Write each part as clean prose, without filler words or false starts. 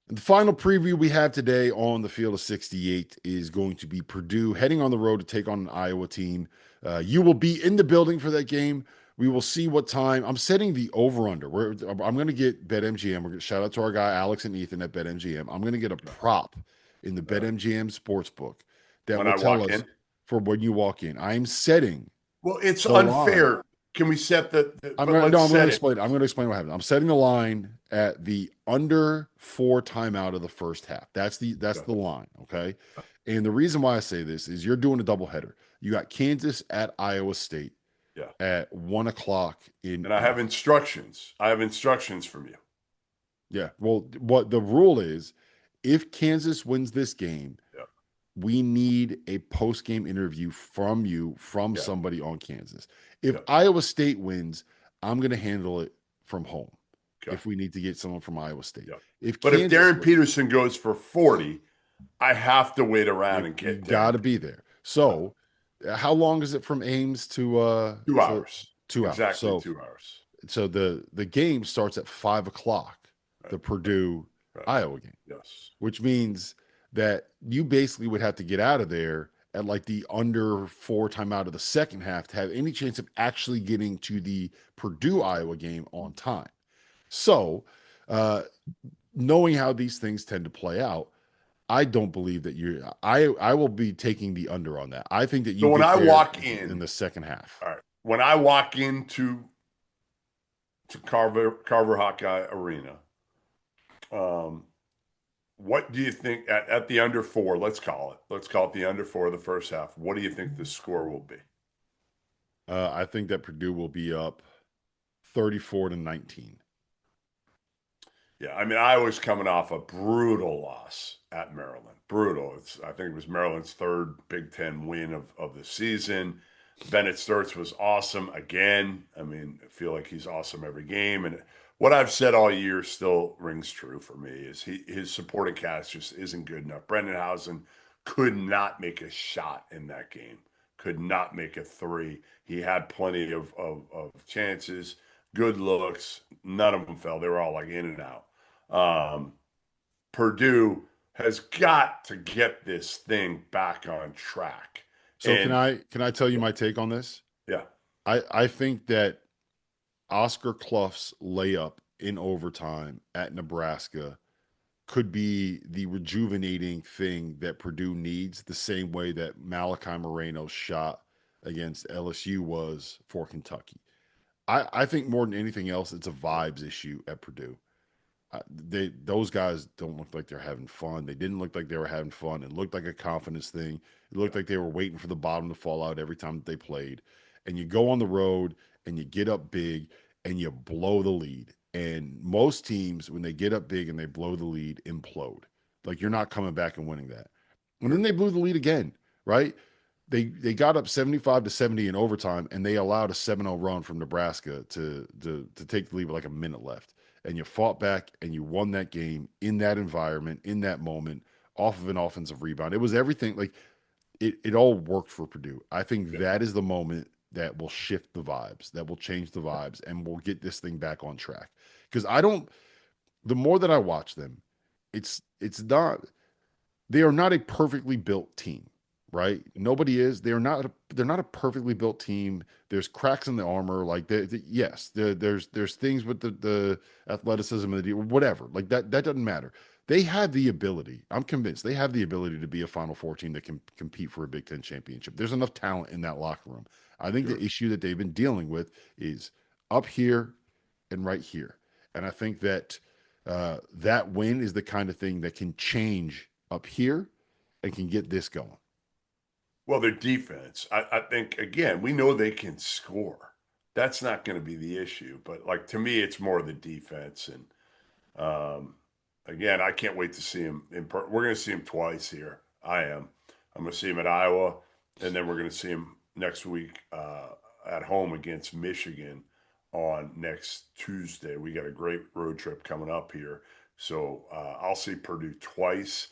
The final preview we have today on the field of 68 is going to be Purdue heading on the road to take on an Iowa team. You will be in the building for that game. We will see what time. I'm setting the over under. I'm going to get BetMGM. We're going to shout out to our guy Alex and Ethan at BetMGM. I'm going to get a prop in the Uh, BetMGM sportsbook that when will I tell walk us in. for when you walk in. I'm setting Well, it's the line. unfair. Can we set I'm but gonna let's no, I'm gonna set it. explain. I'm gonna explain what happened. I'm setting the line at the under 4 timeout of the first half. That's Yeah. the line. Okay. And the reason why I say this is you're doing a doubleheader. You got Kansas at Iowa State Yeah. at 1 o'clock And I in have instructions. I have instructions from you. yeah. Well, what the rule is, if Kansas wins this game, Yeah. we need a post game interview from you from Yeah. somebody on Kansas. If Yeah. Iowa State wins, I'm going to handle it from home. Okay. If we need to get someone from Iowa State, Yeah. if But if Kansas Darren wins, Peterson goes for 40, I have to wait around and you get got Darren to be Peterson. there. Yeah. So, how long is it from Ames Two to hours. 2 hours? Exactly 2 hours. So the game starts at 5 o'clock, Right. the Right. Purdue Right. Iowa game, Yes. which means that you basically would have to get out of there at like the under 4 timeout of the second half to have any chance of actually getting to the Purdue Okay. Iowa game on time. So, uh, knowing how these things tend to play out, I don't believe that you're. I will be taking the under on that. I think that So you when get I there walk in in, the second half. all right, when I walk into Carver Hawkeye Arena, um, what do you think at the under four? Let's call it. Let's call it the under four of the first half. What do you think the score will be? I think that Purdue will be up 34-19. Yeah, I mean, I was coming off a brutal loss at Maryland. Brutal. I think it was Maryland's third Big Ten win of the season. Bennett Sturts was awesome again. I mean, I feel like he's awesome every game. And what I've said all year still rings true for me is his supporting cast just isn't good enough. Brendan Hausen could not make a shot in that game. Could not make a three. He had plenty of chances, good looks. None of them fell. They were all like in and out. Um, Purdue has got to get this thing back on track. So And can I tell you yeah, my take on this? yeah, I think that Oscar Clough's layup in overtime at Nebraska could be the rejuvenating thing that Purdue needs, the same way that Malachi Moreno's shot against LSU was for Kentucky. I think more than anything else, it's a vibes issue at Purdue. Those guys don't look like they're having fun. They didn't look like they were having fun. It looked like a confidence thing. It looked yeah, like they were waiting for the bottom to fall out every time that they played. And you go on the road and you get up big and you blow the lead. And most teams, when they get up big and they blow the lead, implode. Like you're not coming back and winning that. And then sure. they blew the lead again, right? They got up 75-70 in overtime and they allowed a 7-0 run from Nebraska to take the lead with like a minute left. And you fought back and you won that game in that environment, in that moment, off of an offensive rebound. It was everything like it all worked for Purdue. I think Yeah. that is the moment that will shift the vibes, that will change the vibes, and we'll get this thing back on track. Because I don't the more that I watch them, it's not they are not a perfectly built team, right? Nobody is. They're not a perfectly built team. There's cracks in the armor. Like yes, there's things with the athleticism and the whatever. Like that doesn't matter. They have the ability. I'm convinced they have the ability to be a Final Four team that can compete for a Big Ten championship. There's enough talent in that locker room. I think the Sure. issue that they've been dealing with is up here and right here. And I think that that win is the kind of thing that can change up here and can get this going. Well, their defense, I think, again, we know they can score. That's not going to be the issue. But, like, to me, it's more the defense. And, again, I can't wait to see him. We're going to see him twice here. I am. I'm going to see him at Iowa, and then we're going to see him next week at home against Michigan on next Tuesday. We got a great road trip coming up here. So I'll see Purdue twice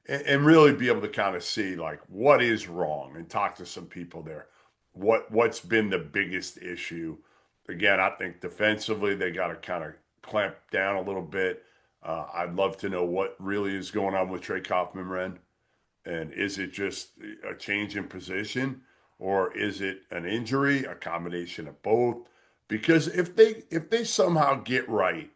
and really be able to kind of see like what is wrong and talk to some people there. What's been the biggest issue? Again, I think defensively they got to kind of clamp down a little bit. I'd love to know what really is going on with Trey Kaufman-Renn. And is it just a change in position, or is it an injury, a combination of both? Because if they somehow get right,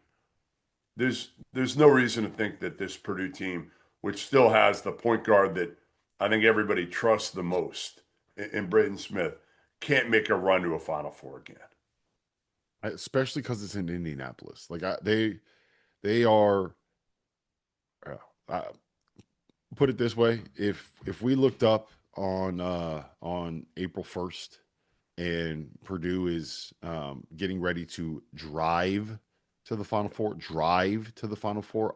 there's no reason to think that this Purdue team, which still has the point guard that I think everybody trusts the most in Braden Smith, can't make a run to a Final Four again. Especially because it's in Indianapolis. Like they are. Uh, put it this way: if we looked up on April 1st and Purdue is getting ready to drive to the Final Four,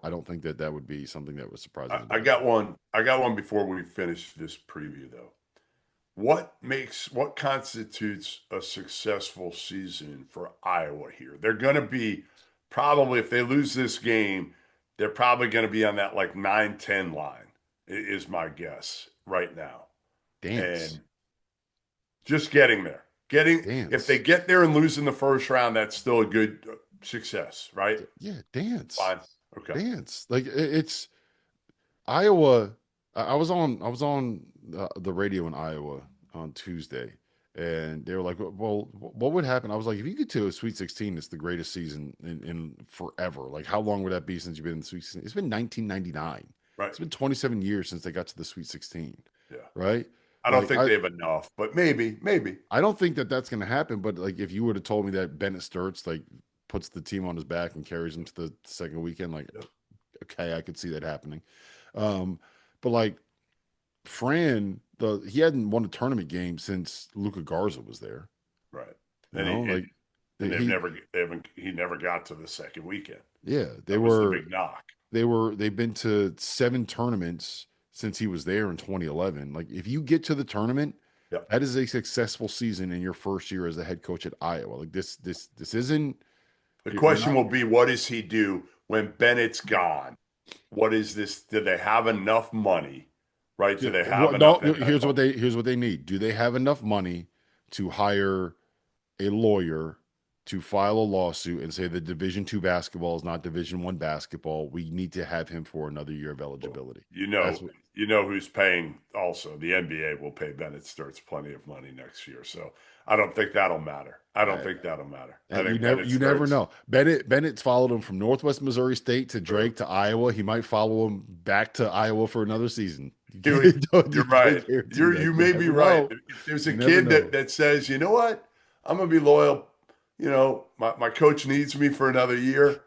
I don't think that that would be something that would surprise I anybody. got one. I got one before we finish this preview, though. What constitutes a successful season for Iowa here? They're going to be probably, if they lose this game, they're probably going to be on that like 9-10 line, is my guess right now. Dance, And just getting there. If they dance, get there and lose in the first round, that's still a good success, right? yeah, dance, Fine. Okay. dance. Like it's Iowa. I was on the radio in Iowa on Tuesday, and they were like, "Well, what would happen?" I was like, "If you get to a Sweet 16, it's the greatest season in forever. Like, how long would that be since you've been in the Sweet 16? It's been 1999. Right. It's been 27 years since they got to the Sweet 16, Yeah. right? I don't Like, think I they have enough, but maybe. I don't think that that's going to happen. But like, if you would have told me that Bennett Sturts like puts the team on his back and carries them to the second weekend, like, Yeah. okay, I could see that happening. Um, but like Fran, he hadn't won a tournament game since Luca Garza was there. Right. You And know, like he, he never got to the second weekend. yeah, That was the big knock. they've been to 7 tournaments since he was there in 2011. Like if you get to the tournament, Yep. that is a successful season in your first year as the head coach at Iowa. Like this isn't. The You're question not. will be, what does he do when Bennett's gone? What is this? Do they have enough money? Right? Do Yeah, they have well, enough? no, here's what they need. Do they have enough money to hire a lawyer to file a lawsuit and say the Division 2 basketball is not Division 1 basketball? We need to have him for another year of eligibility. You That's know, what. you know who's paying also. The NBA will pay Bennett Sturts plenty of money next year. So I don't think that'll matter. I don't I, think that'll matter. I you think never Bennett you never Sturts. know. Bennett's followed him from Northwest Missouri State to Drake to Iowa. He might follow him back to Iowa for another season. You You're can't right. guarantee that. You You may be never right. know. If there's a You never kid know. that says, you know what, I'm gonna be loyal. You know, my coach needs me for another year.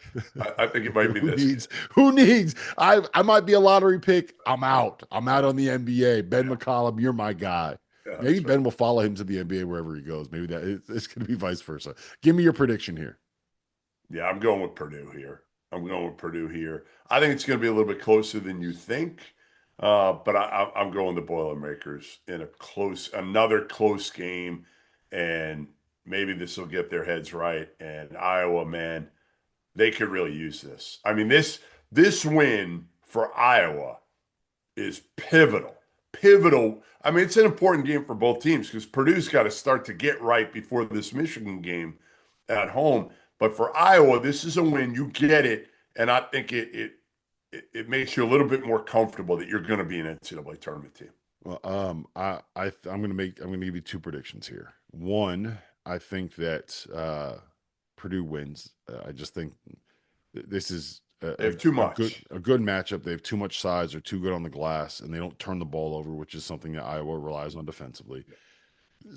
I think it might be Who this kid. needs? Who needs? I might be a lottery pick. I'm out. I'm out on the NBA. Ben Yeah, McCollum, you're my guy. yeah, Maybe that's right. Ben will follow him to the NBA wherever he goes. Maybe it's going to be vice versa. Give me your prediction here. Yeah, I'm going with Purdue here. I'm going with Purdue here. I think it's going to be a little bit closer than you think, but I'm going the Boilermakers in another close game, and maybe this will get their heads right. And Iowa, man, they could really use this. I mean, this win for Iowa is pivotal. Pivotal. I mean, it's an important game for both teams because Purdue's got to start to get right before this Michigan game at home. But for Iowa, this is a win. You get it, and I think it makes you a little bit more comfortable that you're going to be an NCAA tournament team. Well, I'm going to give you two predictions here. One, I think that Purdue wins. I just think this is They have too much. a good matchup. They have too much size. They're too good on the glass, and they don't turn the ball over, which is something that Iowa relies on defensively.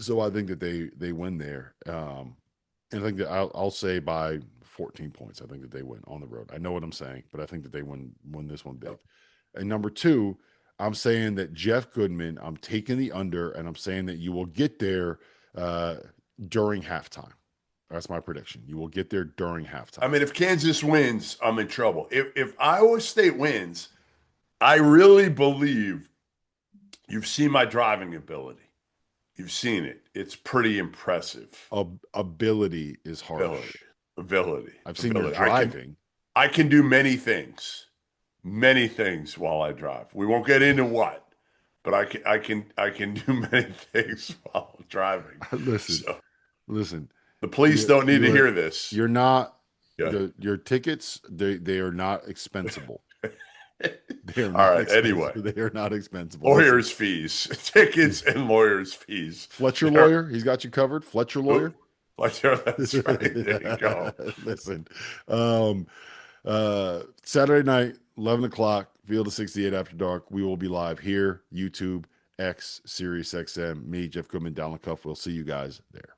So I think that they win there. And I think that I'll say by 14 points. I think that they win on the road. I know what I'm saying, but I think that they win this one big. Yep. And number two, I'm saying that Jeff Goodman. I'm taking the under, and I'm saying that you will get there uh, during halftime. That's my prediction. You will get there during I halftime. mean, if Kansas wins, I'm in trouble. If Iowa State wins, I really believe you've seen my driving ability. You've seen it. It's pretty impressive. Ability is Ability, harsh. ability, I've seen your ability. driving. I can do many things while I drive. We won't get into what, but I can do many things while I'm driving. Listen, So listen. the police You don't need to you're hear this. you're not. Yeah. your tickets, they are not expensible. They are All not right. Anyway, expensive. They are not expensible. Listen, lawyers' fees, tickets, and lawyers' fees. Fletcher They're, lawyer, he's got you covered. Fletcher oh, lawyer. like, that's right. There you go. Listen, um, Saturday night, 11 o'clock, Field of 68 after dark. We will be live here, YouTube, X, Sirius XM. Me, Jeff Goodman, Donald Cuff. We'll see you guys there.